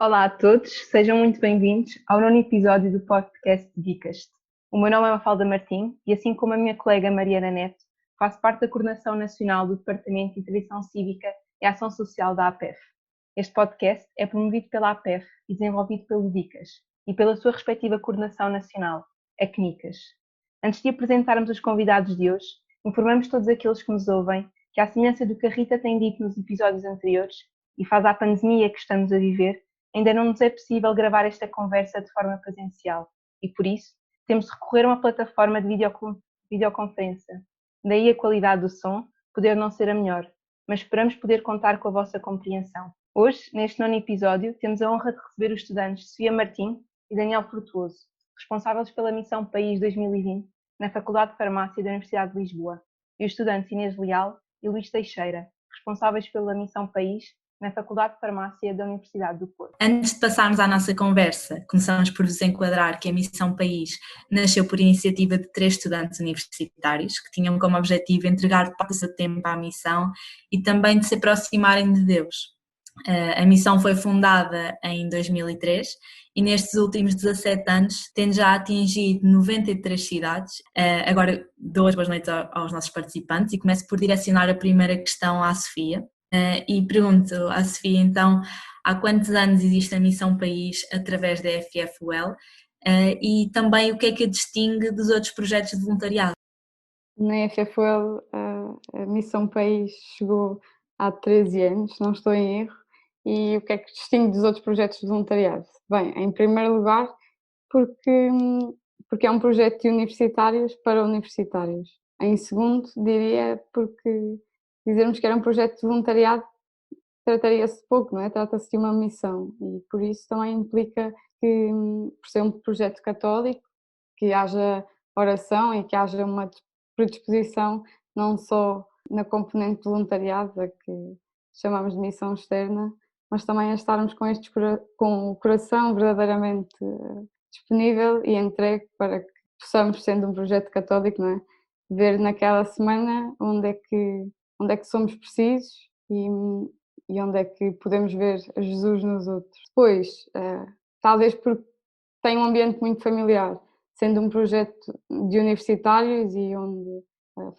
Olá a todos, sejam muito bem-vindos ao nono episódio do podcast Dicas. O meu nome é Mafalda Martim e, assim como a minha colega Mariana Neto, faço parte da Coordenação Nacional do Departamento de Intervenção Cívica e Ação Social da APEF. Este podcast é promovido pela APEF e desenvolvido pelo Dicas e pela sua respectiva Coordenação Nacional, a CNICAS. Antes de apresentarmos os convidados de hoje, informamos todos aqueles que nos ouvem que, à semelhança do que a Rita tem dito nos episódios anteriores e faz à pandemia que estamos a viver, ainda não nos é possível gravar esta conversa de forma presencial e, por isso, temos de recorrer a uma plataforma de videoconferência. Daí a qualidade do som poder não ser a melhor, mas esperamos poder contar com a vossa compreensão. Hoje, neste nono episódio, temos a honra de receber os estudantes Sofia Martim e Daniel Frutuoso, responsáveis pela Missão País 2020 na Faculdade de Farmácia da Universidade de Lisboa, e os estudantes Inês Leal e Luís Teixeira, responsáveis pela Missão País na Faculdade de Farmácia da Universidade do Porto. Antes de passarmos à nossa conversa, começamos por vos enquadrar que a Missão País nasceu por iniciativa de 3 estudantes universitários que tinham como objetivo entregar parte do seu tempo à missão e também de se aproximarem de Deus. A missão foi fundada em 2003 e nestes últimos 17 anos tem já atingido 93 cidades. Agora dou as boas noites aos nossos participantes e começo por direcionar a primeira questão à Sofia. E pergunto à Sofia então, há quantos anos existe a Missão País através da FFUL e também o que é que a distingue dos outros projetos de voluntariado? Na FFUL a Missão País chegou há 13 anos, não estou em erro, e o que é que distingue dos outros projetos de voluntariado? Bem, em primeiro lugar, porque é um projeto de universitários para universitários. Em segundo, diria porque dizermos que era um projeto de voluntariado trataria-se de pouco, não é? Trata-se de uma missão e por isso também implica que, por ser um projeto católico, que haja oração e que haja uma predisposição não só na componente de voluntariado, a que chamamos de missão externa, mas também a estarmos com o coração verdadeiramente disponível e entregue para que possamos, sendo um projeto católico, não é? Ver naquela semana onde é que somos precisos e onde é que podemos ver Jesus nos outros. Depois, talvez porque tem um ambiente muito familiar, sendo um projeto de universitários e onde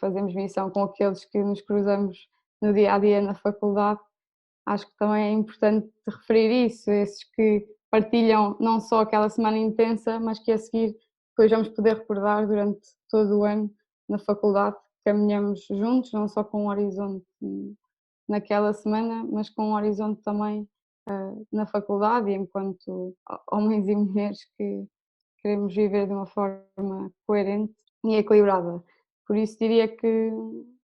fazemos missão com aqueles que nos cruzamos no dia a dia na faculdade, acho que também é importante referir isso, esses que partilham não só aquela semana intensa, mas que a seguir depois vamos poder recordar durante todo o ano na faculdade, caminhamos juntos, não só com um horizonte naquela semana, mas com um horizonte também na faculdade e enquanto homens e mulheres que queremos viver de uma forma coerente e equilibrada. Por isso diria que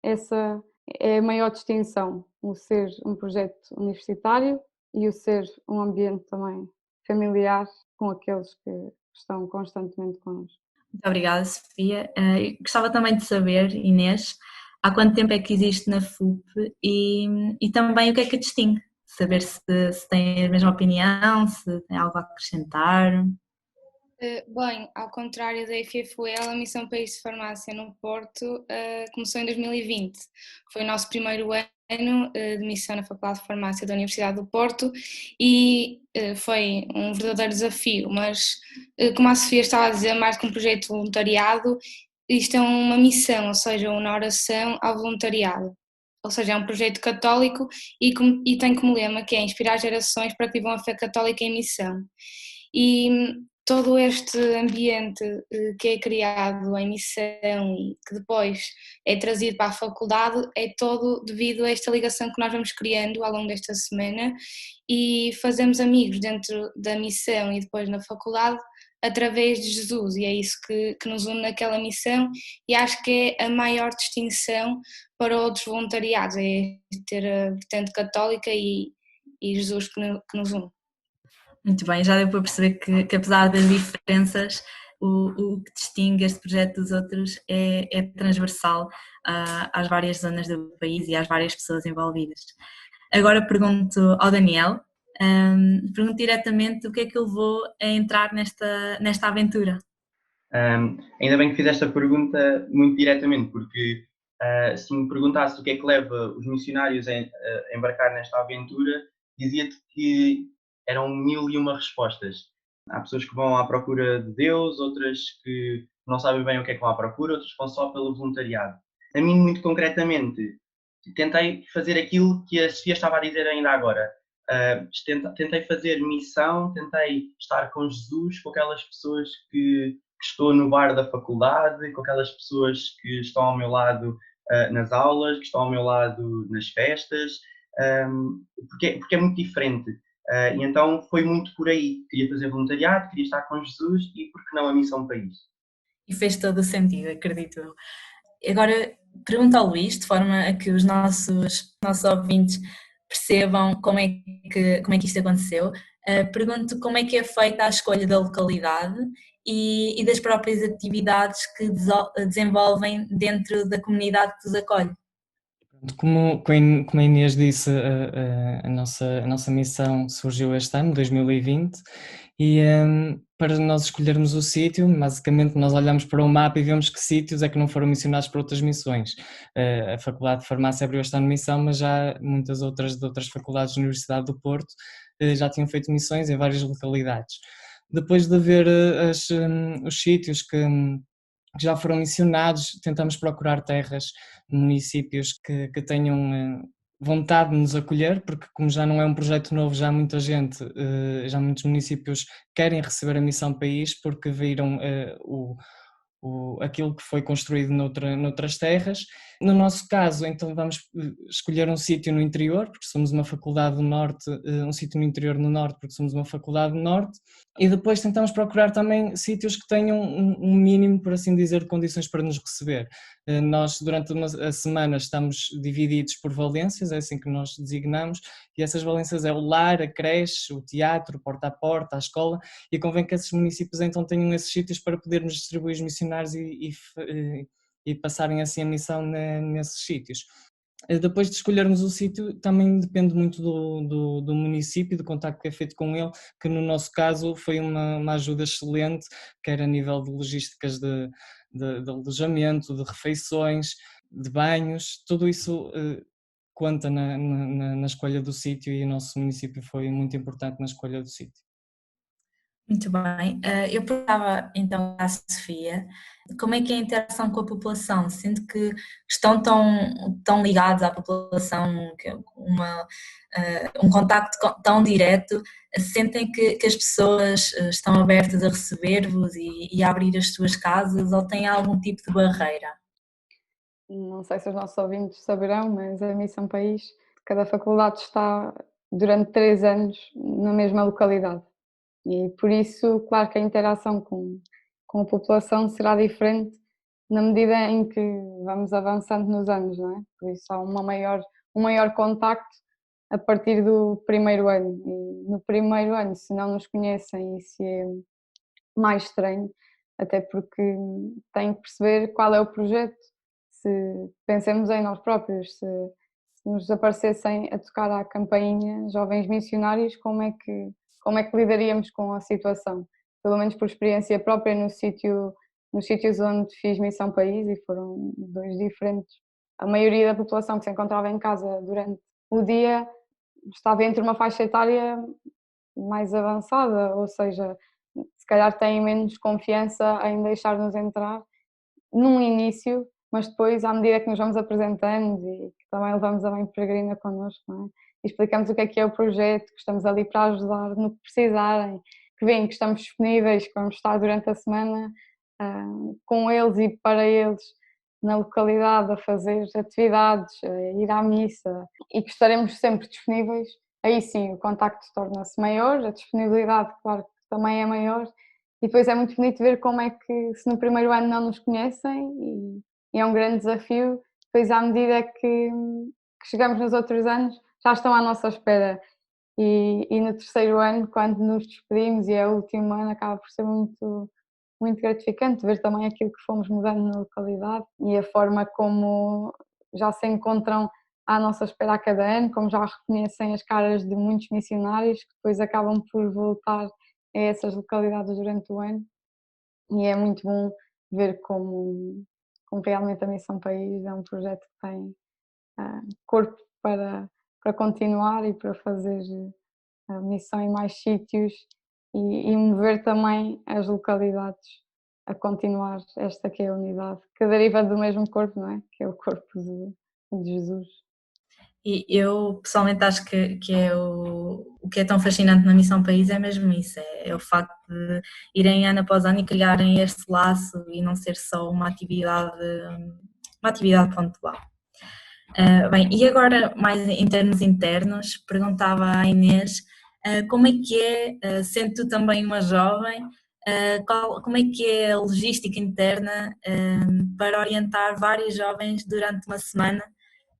essa é a maior distinção, o ser um projeto universitário e o ser um ambiente também familiar com aqueles que estão constantemente connosco. Muito obrigada, Sofia. Gostava também de saber, Inês, há quanto tempo é que existe na FUP e também o que é que a distingue? Saber se tem a mesma opinião, se tem algo a acrescentar. Bem, ao contrário da FFUL, a Missão País de Farmácia no Porto começou em 2020. Foi o nosso primeiro ano de missão na Faculdade de Farmácia da Universidade do Porto e foi um verdadeiro desafio, mas como a Sofia estava a dizer, mais que um projeto de voluntariado, isto é uma missão, ou seja, uma oração ao voluntariado. Ou seja, é um projeto católico e tem como lema que é inspirar gerações para que vivam a fé católica em missão. E todo este ambiente que é criado em missão e que depois é trazido para a faculdade é todo devido a esta ligação que nós vamos criando ao longo desta semana e fazemos amigos dentro da missão e depois na faculdade através de Jesus, e é isso que nos une naquela missão, e acho que é a maior distinção para outros voluntariados, é ter a vertente católica e Jesus que nos une. Muito bem, já deu para perceber que apesar das diferenças, o que distingue este projeto dos outros é transversal às várias zonas do país e às várias pessoas envolvidas. Agora pergunto ao Daniel, pergunto diretamente o que é que o levou a entrar nesta aventura. Ainda bem que fiz esta pergunta muito diretamente, porque se me perguntasse o que é que leva os missionários a embarcar nesta aventura, dizia-te que eram mil e uma respostas. Há pessoas que vão à procura de Deus, outras que não sabem bem o que é que vão à procura, outras que vão só pelo voluntariado. A mim, muito concretamente, tentei fazer aquilo que a Sofia estava a dizer ainda agora. Tentei fazer missão, tentei estar com Jesus, com aquelas pessoas que estou no bar da faculdade, com aquelas pessoas que estão ao meu lado nas aulas, que estão ao meu lado nas festas, porque é muito diferente. E então foi muito por aí. Queria fazer voluntariado, queria estar com Jesus e, por que não, a missão país. E fez todo o sentido, acredito eu. Agora, pergunto ao Luís, de forma a que os nossos ouvintes percebam como é que isto aconteceu. Pergunto como é que é feita a escolha da localidade e das próprias atividades que desenvolvem dentro da comunidade que os acolhe. Como a Inês disse, a nossa missão surgiu este ano, 2020, e para nós escolhermos o sítio, basicamente nós olhamos para o mapa e vemos que sítios é que não foram missionados para outras missões. A Faculdade de Farmácia abriu este ano missão, mas já muitas outras de outras faculdades da Universidade do Porto já tinham feito missões em várias localidades. Depois de ver os sítios que já foram missionados, tentamos procurar terras, municípios que tenham vontade de nos acolher, porque como já não é um projeto novo, já muita gente, já muitos municípios querem receber a Missão País porque viram aquilo que foi construído noutras terras. No nosso caso, então vamos escolher um sítio no interior, porque somos uma faculdade do Norte, um sítio no interior no Norte, porque somos uma faculdade do Norte, e depois tentamos procurar também sítios que tenham um mínimo, por assim dizer, de condições para nos receber. Nós, durante a semana, estamos divididos por valências, é assim que nós designamos, e essas valências é o lar, a creche, o teatro, porta a porta, a escola, e convém que esses municípios então tenham esses sítios para podermos distribuir os missionários e passarem assim a missão nesses sítios. Depois de escolhermos o sítio, também depende muito do município, do contacto que é feito com ele, que no nosso caso foi uma ajuda excelente, quer a nível de logísticas de alojamento, de refeições, de banhos, tudo isso conta na escolha do sítio, e o nosso município foi muito importante na escolha do sítio. Muito bem. Eu perguntava então à Sofia como é que é a interação com a população, sendo que estão tão ligados à população, que um contacto tão direto, sentem que as pessoas estão abertas a receber-vos e a abrir as suas casas, ou têm algum tipo de barreira? Não sei se os nossos ouvintes saberão, mas a Missão País, cada faculdade está durante 3 anos na mesma localidade. E por isso, claro que a interação com a população será diferente na medida em que vamos avançando nos anos, não é? Por isso há um maior contacto a partir do primeiro ano. E no primeiro ano, se não nos conhecem, isso é mais estranho, até porque têm que perceber qual é o projeto. Se pensemos em nós próprios, se nos aparecessem a tocar à campainha jovens missionários, como é que lidaríamos com a situação? Pelo menos por experiência própria nos sítios onde fiz Missão País, e foram 2 diferentes. A maioria da população que se encontrava em casa durante o dia estava entre uma faixa etária mais avançada, ou seja, se calhar têm menos confiança em deixar-nos entrar num início, mas depois, à medida que nos vamos apresentando e que também levamos a mãe peregrina connosco, não é? E explicamos o que é o projeto, que estamos ali para ajudar no que precisarem, que veem que estamos disponíveis, que vamos estar durante a semana com eles e para eles na localidade a fazer atividades, a ir à missa, e que estaremos sempre disponíveis. Aí sim o contacto torna-se maior, a disponibilidade, claro, que também é maior, e depois é muito bonito ver como é que, se no primeiro ano não nos conhecem, e é um grande desafio, depois à medida que chegamos nos outros anos, já estão à nossa espera. E no terceiro ano, quando nos despedimos, e é o último ano, acaba por ser muito gratificante ver também aquilo que fomos mudando na localidade e a forma como já se encontram à nossa espera a cada ano, como já reconhecem as caras de muitos missionários que depois acabam por voltar a essas localidades durante o ano, e é muito bom ver como realmente a Missão País é um projeto que tem corpo para continuar e para fazer a missão em mais sítios e mover também as localidades a continuar esta que é a unidade, que deriva do mesmo corpo, não é? Que é o corpo de Jesus. E eu pessoalmente acho que é o que é tão fascinante na Missão País é mesmo isso, é o facto de irem ano após ano e criarem este laço e não ser só uma atividade pontual. Bem, e agora mais em termos internos, perguntava à Inês como é que é, sendo tu também uma jovem, como é que é a logística interna para orientar vários jovens durante uma semana?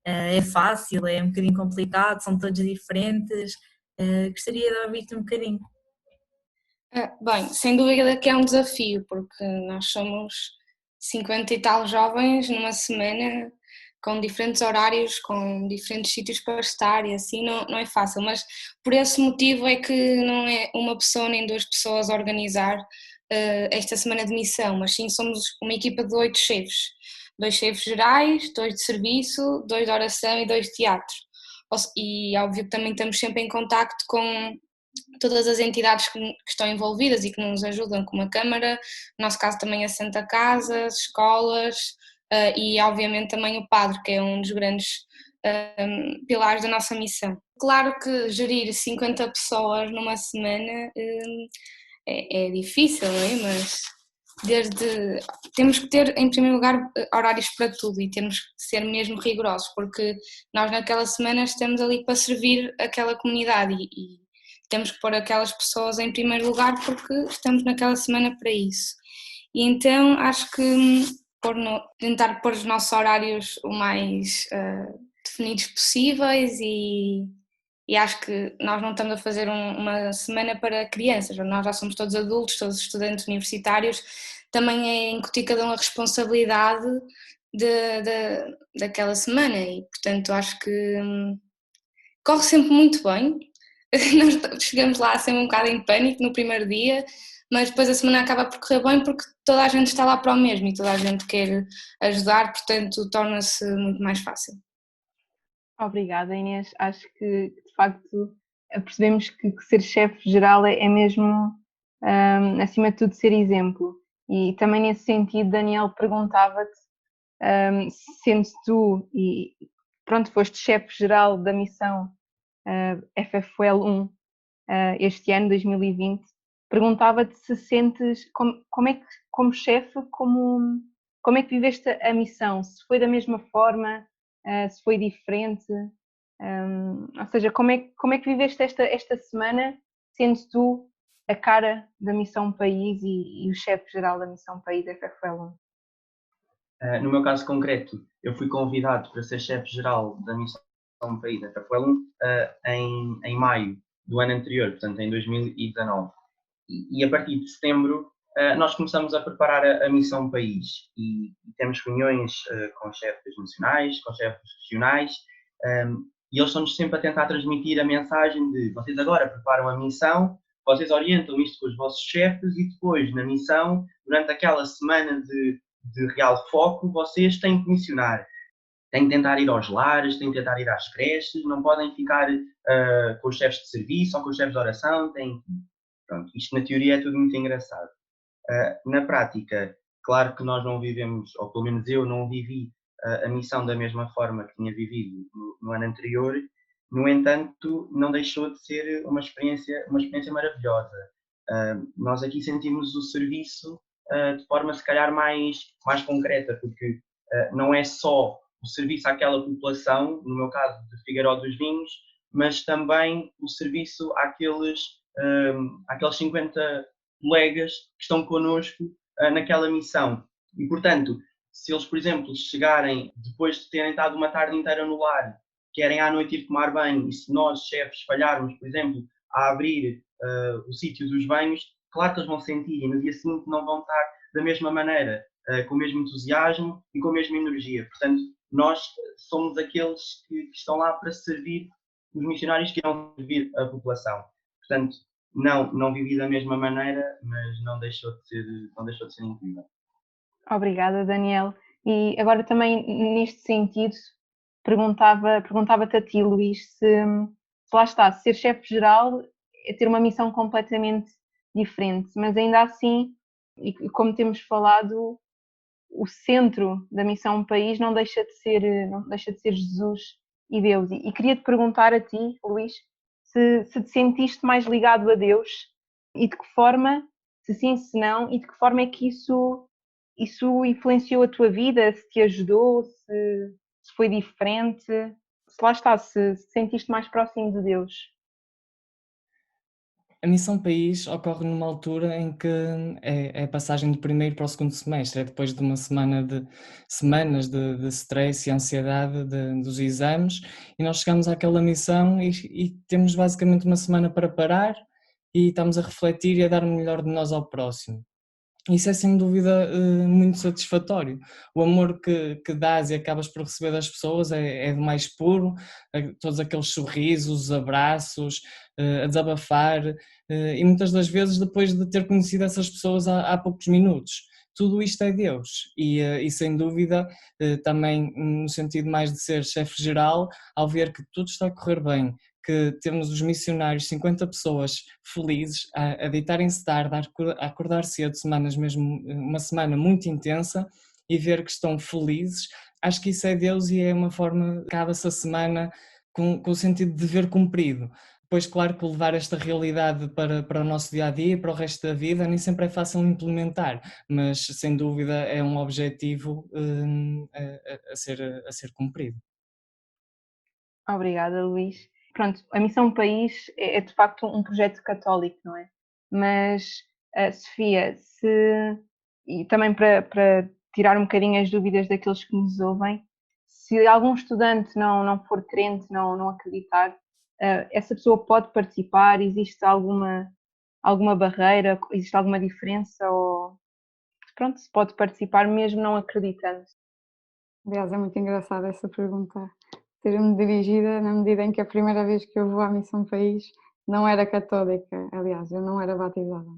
É fácil, é um bocadinho complicado, são todos diferentes. Gostaria de ouvir-te um bocadinho. Bem, sem dúvida que é um desafio, porque nós somos 50 e tal jovens numa semana, com diferentes horários, com diferentes sítios para estar e assim não é fácil, mas por esse motivo é que não é uma pessoa nem duas pessoas a organizar esta semana de missão, mas sim somos uma equipa de 8 chefes, 2 chefes gerais, 2 de serviço, 2 de oração e 2 de teatro. E óbvio que também estamos sempre em contacto com todas as entidades que estão envolvidas e que nos ajudam, como a Câmara, no nosso caso também a Santa Casa, as escolas e obviamente também o Padre, que é um dos grandes pilares da nossa missão. Claro que gerir 50 pessoas numa semana é difícil, não é? Mas temos que ter em primeiro lugar horários para tudo e temos que ser mesmo rigorosos, porque nós naquela semana estamos ali para servir aquela comunidade e temos que pôr aquelas pessoas em primeiro lugar porque estamos naquela semana para isso. E então acho que tentar pôr os nossos horários o mais definidos possíveis e acho que nós não estamos a fazer uma semana para crianças, nós já somos todos adultos, todos estudantes universitários, também é incutir cada um a responsabilidade daquela semana e portanto acho que corre sempre muito bem. Nós chegamos lá sempre um bocado em pânico no primeiro dia, mas depois a semana acaba por correr bem porque toda a gente está lá para o mesmo e toda a gente quer ajudar, portanto torna-se muito mais fácil. Obrigada, Inês. Acho que de facto percebemos que ser chefe geral é mesmo, acima de tudo, ser exemplo. E também nesse sentido, Daniel, perguntava-te, sendo tu e pronto, foste chefe geral da missão FFUEL 1 este ano, 2020, perguntava-te se sentes, como é que, como chefe, como é que viveste a missão? Se foi da mesma forma, se foi diferente, ou seja, como é que viveste esta semana, sendo tu a cara da Missão País e o chefe geral da Missão País FFUEL 1? No meu caso concreto, eu fui convidado para ser chefe geral da Missão País FFUEL 1 em maio do ano anterior, portanto em 2019. E a partir de setembro nós começamos a preparar a Missão País e temos reuniões com chefes nacionais, com chefes regionais, e eles estão-nos sempre a tentar transmitir a mensagem de vocês agora preparam a missão, vocês orientam isto com os vossos chefes e depois na missão, durante aquela semana de real foco, vocês têm que missionar. Têm que tentar ir aos lares, têm que tentar ir às creches, não podem ficar com os chefes de serviço ou com os chefes de oração. Pronto, isto na teoria é tudo muito engraçado. Na prática, claro que nós não vivemos, ou pelo menos eu não vivi a missão da mesma forma que tinha vivido no ano anterior. No entanto, não deixou de ser uma experiência maravilhosa. Nós aqui sentimos o serviço de forma se calhar mais concreta, porque não é só o serviço àquela população, no meu caso de Figueiró dos Vinhos, mas também o serviço àqueles 50 colegas que estão connosco naquela missão. E, portanto, se eles, por exemplo, chegarem depois de terem estado uma tarde inteira no lar, querem à noite ir tomar banho, e se nós, chefes, falharmos, por exemplo, a abrir o sítio dos banhos, claro que eles vão sentir e no dia seguinte não vão estar da mesma maneira, com o mesmo entusiasmo e com a mesma energia. Portanto, nós somos aqueles que estão lá para servir os missionários que irão servir a população. Portanto, não vivi da mesma maneira, mas não deixou de ser incrível. Obrigada, Daniel. E agora também neste sentido perguntava-te a ti, Luís, se lá está, ser chefe geral é ter uma missão completamente diferente, mas ainda assim, e como temos falado, o centro da missão país não deixa de ser Jesus e Deus. E queria te perguntar a ti, Luís, se te sentiste mais ligado a Deus e de que forma, se sim, se não, e de que forma é que isso influenciou a tua vida, se te ajudou, se foi diferente, se lá está, se sentiste mais próximo de Deus. A missão país ocorre numa altura em que é a passagem do primeiro para o segundo semestre, é depois de uma semanas de stress e ansiedade dos exames, e nós chegamos àquela missão e temos basicamente uma semana para parar e estamos a refletir e a dar o melhor de nós ao próximo. Isso é sem dúvida muito satisfatório. O amor que dás e acabas por receber das pessoas é do mais puro, todos aqueles sorrisos, abraços, a desabafar, e muitas das vezes depois de ter conhecido essas pessoas há poucos minutos. Tudo isto é Deus e sem dúvida também no sentido mais de ser chefe geral, ao ver que tudo está a correr bem, que temos os missionários, 50 pessoas felizes a deitarem-se tarde, a acordar cedo, uma semana muito intensa, e ver que estão felizes, acho que isso é Deus e é uma forma, acaba-se a semana com o sentido de dever cumprido. Depois, claro que levar esta realidade para o nosso dia-a-dia e para o resto da vida nem sempre é fácil implementar, mas sem dúvida é um objetivo a ser cumprido. Obrigada, Luís. Pronto, a Missão País é de facto um projeto católico, não é? Mas, Sofia, e também para tirar um bocadinho as dúvidas daqueles que nos ouvem, se algum estudante não for crente, não acreditar, essa pessoa pode participar? Existe alguma barreira? Existe alguma diferença? Ou, pronto, se pode participar mesmo não acreditando? Aliás, é muito engraçada essa pergunta ter-me dirigida na medida em que a primeira vez que eu vou à Missão País não era católica, aliás, eu não era batizada.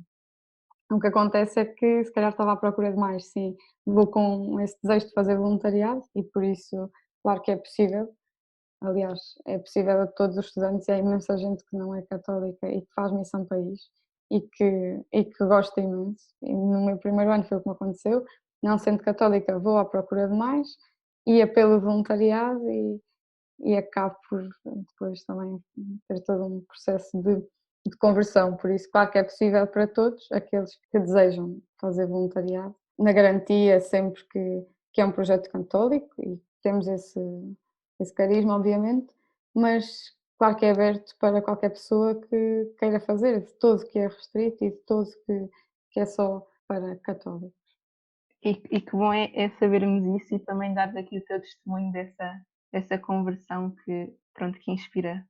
O que acontece é que se calhar estava à procura de mais, sim, vou com esse desejo de fazer voluntariado e por isso, claro que é possível, aliás, é possível a todos os estudantes e há imensa gente que não é católica e que faz Missão País e que gosta imenso. E no meu primeiro ano foi o que me aconteceu, não sendo católica vou à procura de mais, ia pelo voluntariado e acabo por depois também ter todo um processo de conversão, por isso claro que é possível para todos aqueles que desejam fazer voluntariado, na garantia sempre que é um projeto católico e temos esse carisma obviamente, mas claro que é aberto para qualquer pessoa que queira fazer, de todo que é restrito e de todo que é só para católicos. E que bom é sabermos isso e também dar aqui o teu testemunho dessa conversão que inspira.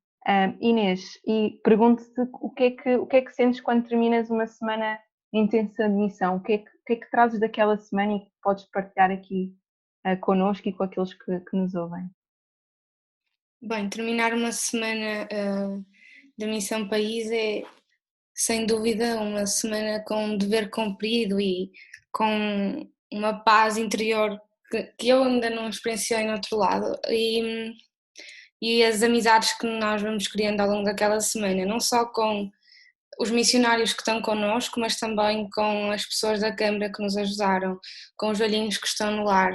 Inês, e pergunto-te o que é que sentes quando terminas uma semana intensa de missão? O que é que trazes daquela semana e que podes partilhar aqui connosco e com aqueles que nos ouvem? Bem, terminar uma semana da Missão País é, sem dúvida, uma semana com um dever cumprido e com uma paz interior que eu ainda não experienciei em outro lado e as amizades que nós vamos criando ao longo daquela semana, não só com os missionários que estão connosco, mas também com as pessoas da Câmara que nos ajudaram, com os velhinhos que estão no lar,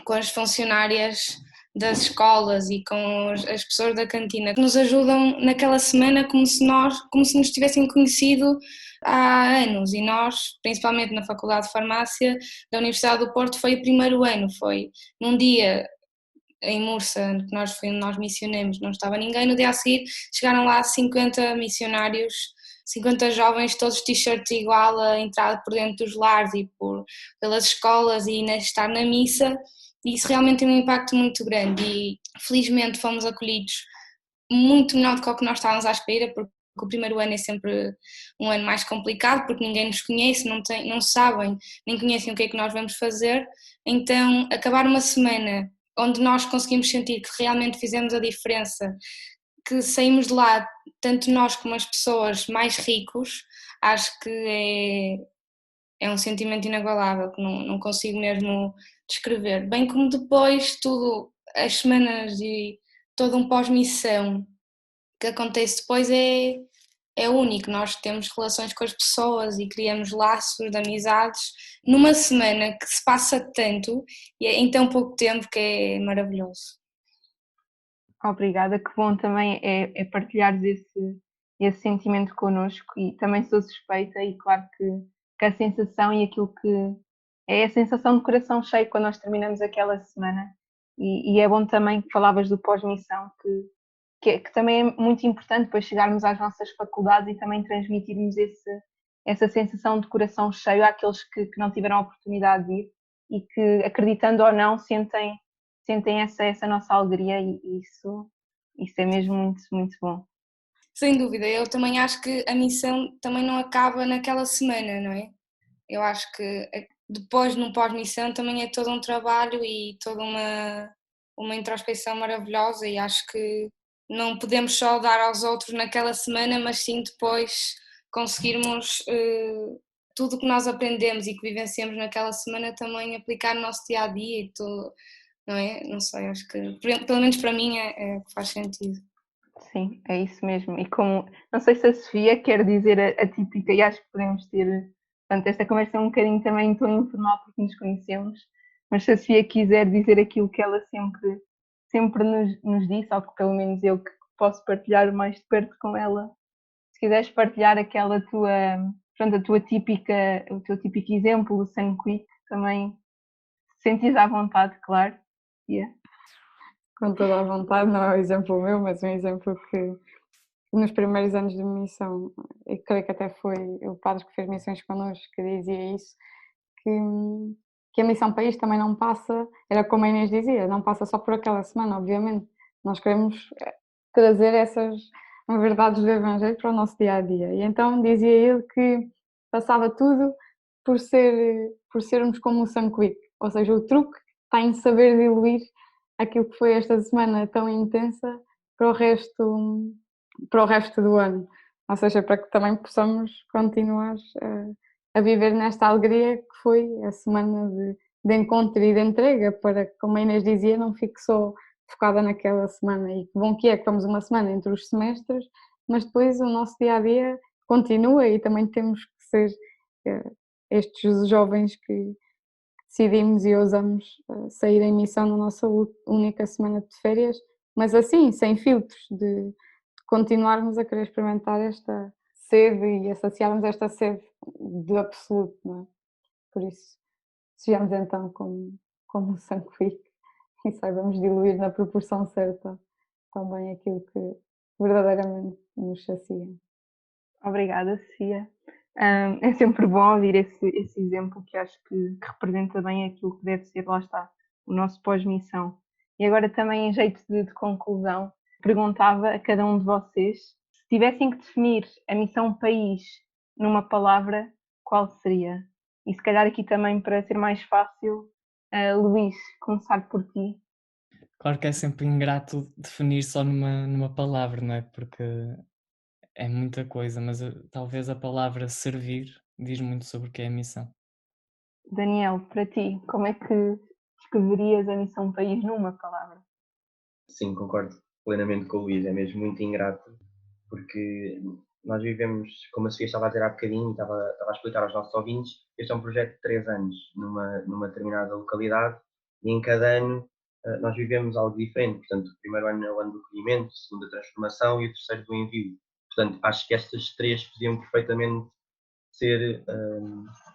com as funcionárias das escolas e com as pessoas da cantina que nos ajudam naquela semana como se nos tivessem conhecido há anos. E nós, principalmente na Faculdade de Farmácia da Universidade do Porto, foi o primeiro ano, foi num dia em Mursa, que nós missionamos, não estava ninguém, no dia a seguir chegaram lá 50 missionários, 50 jovens, todos t-shirts igual, a entrar por dentro dos lares e pelas escolas e estar na missa. E isso realmente tem um impacto muito grande e felizmente fomos acolhidos muito melhor do que o que nós estávamos à espera, porque o primeiro ano é sempre um ano mais complicado, porque ninguém nos conhece, não sabem, nem conhecem o que é que nós vamos fazer. Então, acabar uma semana onde nós conseguimos sentir que realmente fizemos a diferença, que saímos de lá, tanto nós como as pessoas, mais ricos, acho que é um sentimento inagualável, que não consigo mesmo descrever. Bem como depois as semanas e todo um pós-missão que acontece depois é único. Nós temos relações com as pessoas e criamos laços de amizades numa semana que se passa tanto e em tão pouco tempo que é maravilhoso. Obrigada, que bom também é partilhares esse sentimento connosco e também sou suspeita e claro que a sensação e aquilo que é a sensação de coração cheio quando nós terminamos aquela semana e é bom também que falavas do pós-missão que também é muito importante depois chegarmos às nossas faculdades e também transmitirmos essa sensação de coração cheio àqueles que não tiveram a oportunidade de ir e que, acreditando ou não, sentem essa nossa alegria e isso é mesmo muito, muito bom. Sem dúvida, eu também acho que a missão também não acaba naquela semana, não é? Eu acho que depois, no pós-missão, também é todo um trabalho e toda uma introspecção maravilhosa e acho que não podemos só dar aos outros naquela semana, mas sim depois conseguirmos tudo o que nós aprendemos e que vivenciamos naquela semana também aplicar no nosso dia-a-dia e tudo, não é? Não sei, acho que, pelo menos para mim, faz sentido. Sim, é isso mesmo. E como, não sei se a Sofia quer dizer a típica, e acho que podemos ter, portanto, esta conversa é um bocadinho também em tom informal porque nos conhecemos, mas se a Sofia quiser dizer aquilo que ela sempre nos disse, ou que pelo menos eu que posso partilhar mais de perto com ela, se quiseres partilhar aquela tua, pronto, o teu típico exemplo, o Sun Quick, também sentes à vontade, claro. Yeah. Com toda a vontade, não é um exemplo meu, mas um exemplo que nos primeiros anos de missão, e creio que até foi o padre que fez missões connosco que dizia isso, que a missão país também não passa, era como a Inês dizia, não passa só por aquela semana, obviamente. Nós queremos trazer essas verdades do Evangelho para o nosso dia-a-dia. E então dizia ele que passava tudo por sermos como o Sun Quick, ou seja, o truque está em saber diluir aquilo que foi esta semana tão intensa para o resto do ano, ou seja, para que também possamos continuar a viver nesta alegria que foi a semana de encontro e de entrega, para que, como a Inês dizia, não fique só focada naquela semana. E que bom que estamos uma semana entre os semestres, mas depois o nosso dia-a-dia continua e também temos que ser estes jovens que decidimos e ousamos sair em missão na nossa única semana de férias, mas assim, sem filtros, de continuarmos a querer experimentar esta sede e a saciarmos esta sede do absoluto, não é? Por isso, sejamos então como o Sun Quick e saibamos diluir na proporção certa também aquilo que verdadeiramente nos sacia. Obrigada, Sofia. É sempre bom ouvir esse exemplo que acho que representa bem aquilo que deve ser, lá está, o nosso pós-missão. E agora também em jeito de conclusão, perguntava a cada um de vocês, se tivessem que definir a missão país numa palavra, qual seria? E se calhar aqui também para ser mais fácil, Luís, começar por ti. Claro que é sempre ingrato definir só numa palavra, não é? Porque é muita coisa, mas talvez a palavra servir diz muito sobre o que é a missão. Daniel, para ti, como é que descreverias a missão país numa palavra? Sim, concordo plenamente com o Luís, é mesmo muito ingrato, porque nós vivemos, como a Sofia estava a dizer há bocadinho, estava a explicar aos nossos ouvintes, este é um projeto de 3 anos numa determinada localidade e em cada ano nós vivemos algo diferente. Portanto, o primeiro ano é o ano do acolhimento, o segundo a transformação e o terceiro do envio. Portanto, acho que estas três podiam perfeitamente ser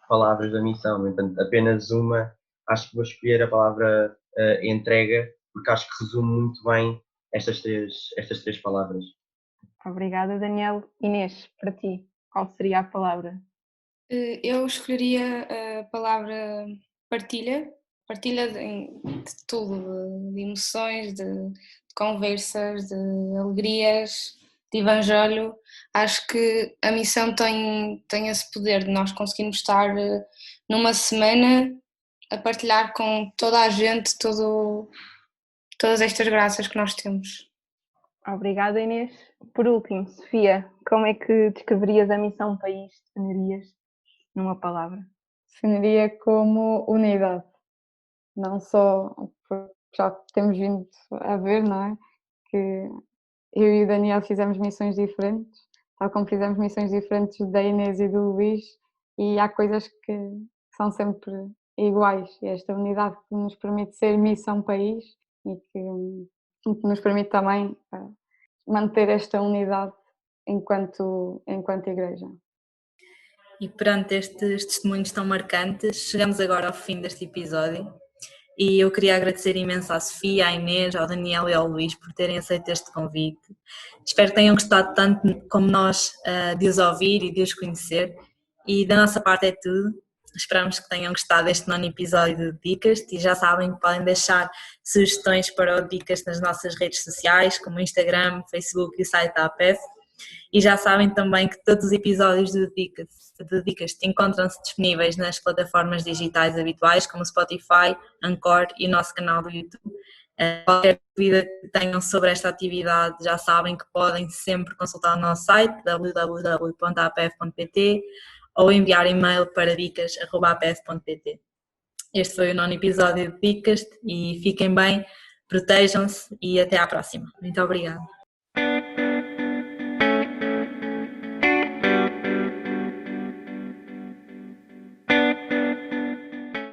palavras da missão. No entanto, apenas uma, acho que vou escolher a palavra entrega, porque acho que resume muito bem estas três palavras. Obrigada, Daniel. Inês, para ti, qual seria a palavra? Eu escolheria a palavra partilha, partilha de tudo, de emoções, de conversas, de alegrias, de evangelho. Acho que a missão tem esse poder de nós conseguirmos estar numa semana a partilhar com toda a gente todas estas graças que nós temos. Obrigada, Inês. Por último, Sofia, como é que descreverias a missão país? Definirias numa palavra? Definiria como unidade, não só porque já temos vindo a ver, não é? Que eu e o Daniel fizemos missões diferentes, tal como fizemos missões diferentes da Inês e do Luís, e há coisas que são sempre iguais, e esta unidade que nos permite ser missão país e que nos permite também manter esta unidade enquanto igreja. E perante estes testemunhos tão marcantes, chegamos agora ao fim deste episódio e eu queria agradecer imenso à Sofia, à Inês, ao Daniel e ao Luís por terem aceito este convite. Espero que tenham gostado tanto como nós de os ouvir e de os conhecer, e da nossa parte é tudo. Esperamos que tenham gostado deste 9º episódio de Dicas e já sabem que podem deixar sugestões para o Dicas nas nossas redes sociais, como o Instagram, Facebook e o site da APEF. E já sabem também que todos os episódios de Dicas encontram-se disponíveis nas plataformas digitais habituais, como Spotify, Anchor e o nosso canal do YouTube. Qualquer dúvida que tenham sobre esta atividade, já sabem que podem sempre consultar o nosso site www.apf.pt ou enviar e-mail para dicas@apf.pt. Este foi o 9º episódio de Dicas e fiquem bem, protejam-se e até à próxima. Muito obrigada.